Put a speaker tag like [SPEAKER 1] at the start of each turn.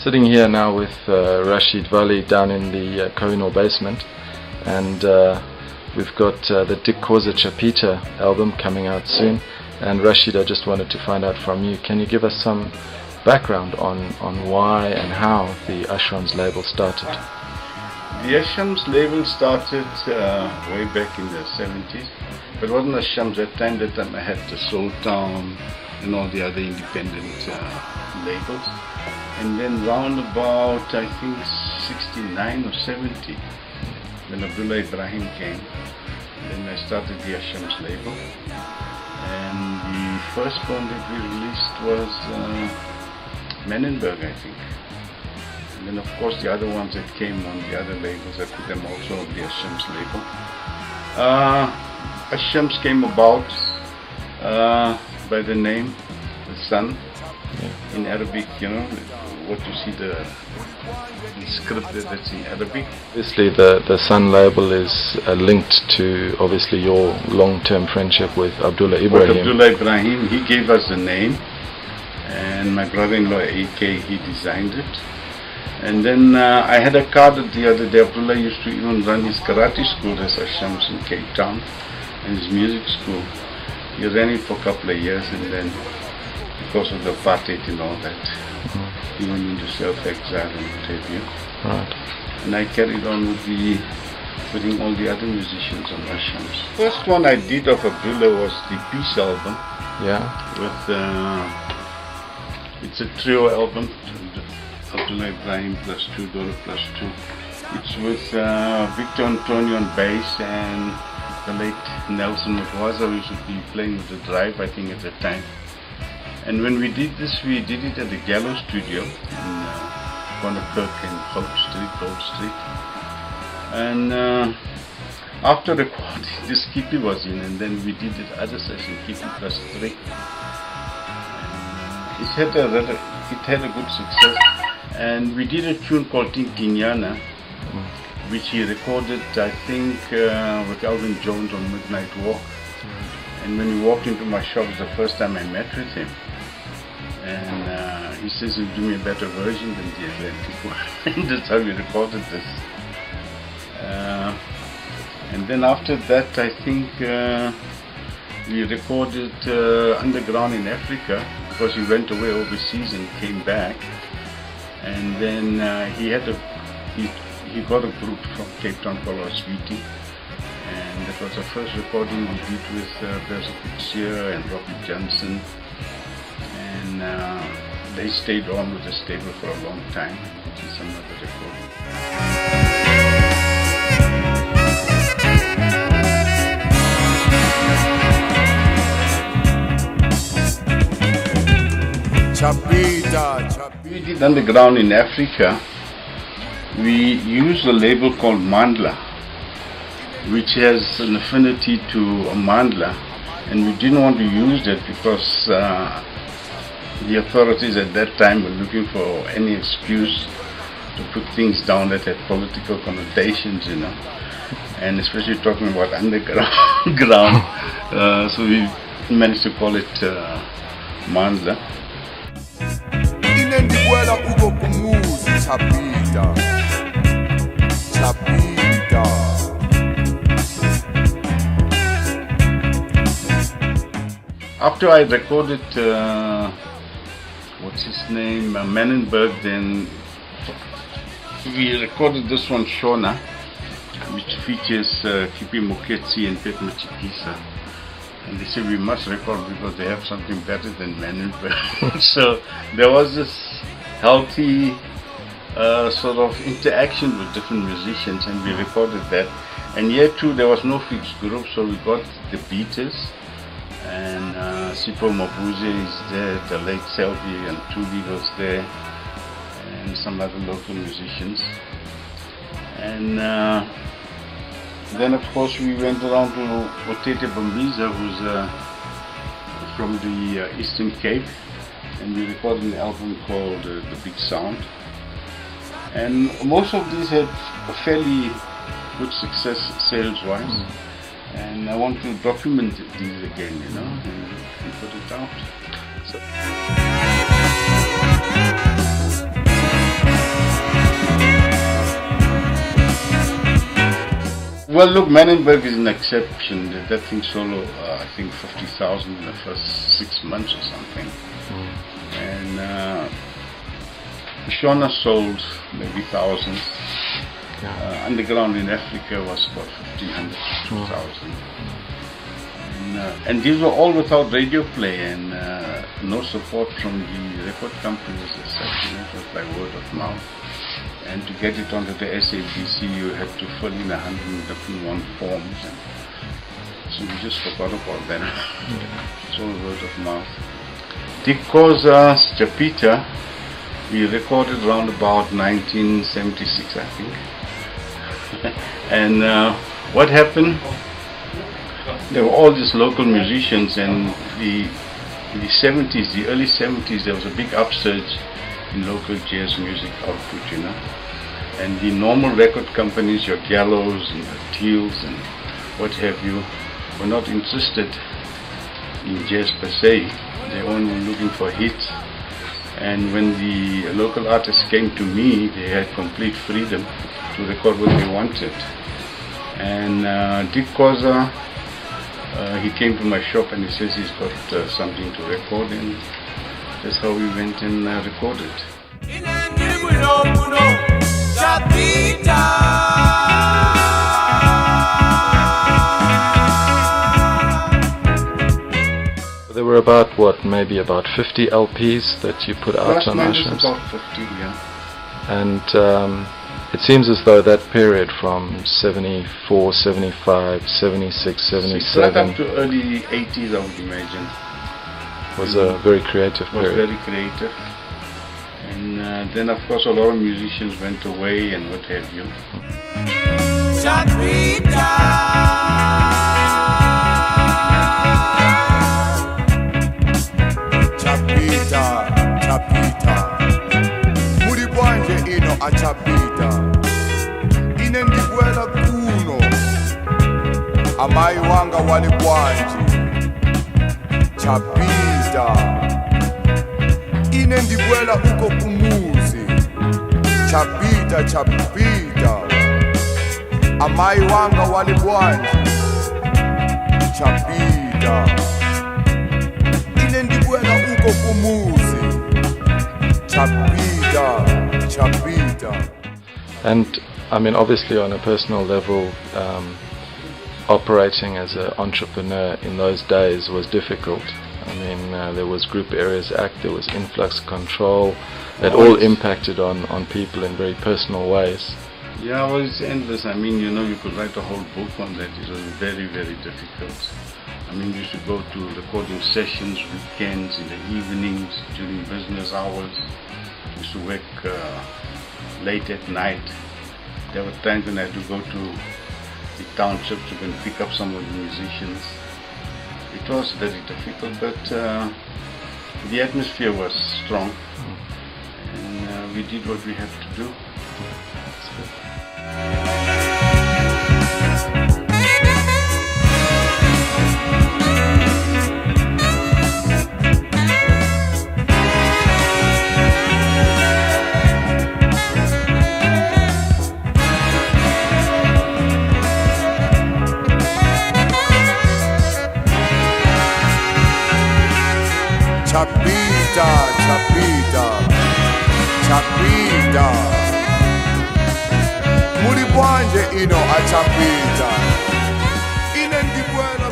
[SPEAKER 1] Sitting here now with Rashid Vali down in the Kohinoor basement, and we've got the Dik Khoza Chapita album coming out soon. And Rashid, I just wanted to find out from you, can you give us some background on why and how the Ashrams label started?
[SPEAKER 2] The Ashrams label started way back in the 70s, but it wasn't Ashrams at that time. I had the Soul Town and all the other independent labels. And then round about, I think, 69 or 70, when Abdullah Ibrahim came, then I started the Ashrams label. And the first one that we released was Menenberg, I think. And then of course the other ones that came on the other labels, I put them also on the Ashrams label. Ashrams came about by the name, the sun, in Arabic, you know, what you see the script that's in Arabic.
[SPEAKER 1] Obviously the Sun label is linked to obviously your long-term friendship with Abdullah Ibrahim.
[SPEAKER 2] With Abdullah Ibrahim, he gave us the name, and my brother-in-law AK, he designed it. And then I had a card the other day. Abdullah used to even run his karate school as Ashrams in Cape Town, and his music school. He ran it for a couple of years, and then because of the apartheid and all that, he went into self-exile and what have you.
[SPEAKER 1] Right.
[SPEAKER 2] And I carried on with putting all the other musicians on Ashrams. First one I did of Abdullah was the Peace album.
[SPEAKER 1] Yeah.
[SPEAKER 2] With it's a trio album. Abdullah Ibrahim plus two, Doro plus two. It's with Victor Antonio on bass and the late Nelson Mkhwaza, who used to be playing with the Drive, I think, at the time. And when we did this, we did it at the Gallo Studio in Connor-Kirk and Gold Street. And after recording, this Kippy was in, and then we did the other session, Kippy plus three. And it had a good success. And we did a tune called Tinkinyana, which he recorded, I think, with Alvin Jones on Midnight Walk. And when he walked into my shop, it was the first time I met with him. And he says he'll do me a better version than the Atlantic one. And that's how we recorded this. And then after that, I think we recorded Underground in Africa, because he went away overseas and came back. And then he got a group from Cape Town called Oswiti. And that was the first recording we did with Basil Pixier and Robbie Johnson. And they stayed on with the stable for a long time. We did some other recording. We did Underground in Africa. We used a label called Mandla, which has an affinity to a mandla, and we didn't want to use that because the authorities at that time were looking for any excuse to put things down that had political connotations, you know, and especially talking about underground. So we managed to call it Mandla. After I recorded, what's his name, Menenberg, then we recorded this one, Shona, which features Kippy Moeketsi and Pet Machikisa. And they said we must record because they have something better than Menenberg. So there was this healthy sort of interaction with different musicians, and we recorded that. And here too, there was no fixed group, so we got the Beaters. And Sipho Mabuze is there, the late Selby and Tuli was there, and some other local musicians. And then of course we went around to Otete Bambiza, who's from the Eastern Cape, and we recorded an album called The Big Sound. And most of these had a fairly good success sales-wise. And I want to document these again, you know, and put it out. So. Well, look, Menenberg is an exception. That thing solo, I think 50,000 in the first 6 months or something. And Shona sold maybe thousands. Underground in Africa was about 1,500 to 2,000. And these were all without radio play and no support from the record companies as such. It was by word of mouth. And to get it onto the SABC, you had to fill in 101 forms. And so we just forgot about them. It's all word of mouth. Dick Khoza, Chapita, we recorded around about 1976, I think. And what happened? There were all these local musicians, and in the 70s, the early 70s, there was a big upsurge in local jazz music output, you know. And the normal record companies, your Gallows and the Teals and what have you, were not interested in jazz per se. They only were looking for hits. And when the local artists came to me, they had complete freedom to record what they wanted. And Dick Khoza, he came to my shop and he says he's got something to record, and that's how we went and recorded.
[SPEAKER 1] There were about what, maybe about 50 LPs that you put out on Mushrooms?
[SPEAKER 2] About 50, yeah.
[SPEAKER 1] And it seems as though that period from 74, 75, 76, 77
[SPEAKER 2] right up to early 80s, I would imagine.
[SPEAKER 1] Was a very creative period.
[SPEAKER 2] Was very creative. And then of course a lot of musicians went away and what have you.
[SPEAKER 3] Chapita, muri bwanje ino achapita, ine ndibwela kuno, amayi wanga wali bwanje, chapita, ine ndibwela uko kumuzi, chapita, chapita, amayi wanga wali bwanje, chapita, ine ndibwela uko kumuzi, chapita, chapita.
[SPEAKER 1] And I mean, obviously on a personal level, operating as an entrepreneur in those days was difficult. I mean, there was Group Areas Act, there was influx control, it all impacted on people in very personal ways.
[SPEAKER 2] Yeah, well, it's endless. I mean, you know, you could write a whole book on that. It was very, very difficult. I mean, you used to go to recording sessions, weekends, in the evenings, during business hours. You used to work late at night. There were times when I had to go to the townships to go and pick up some of the musicians. It was very difficult, but the atmosphere was strong, and we did what we had to do.
[SPEAKER 3] Chapita, chapita, chapita. Muri bwanje ino achapita. Ine ndibwela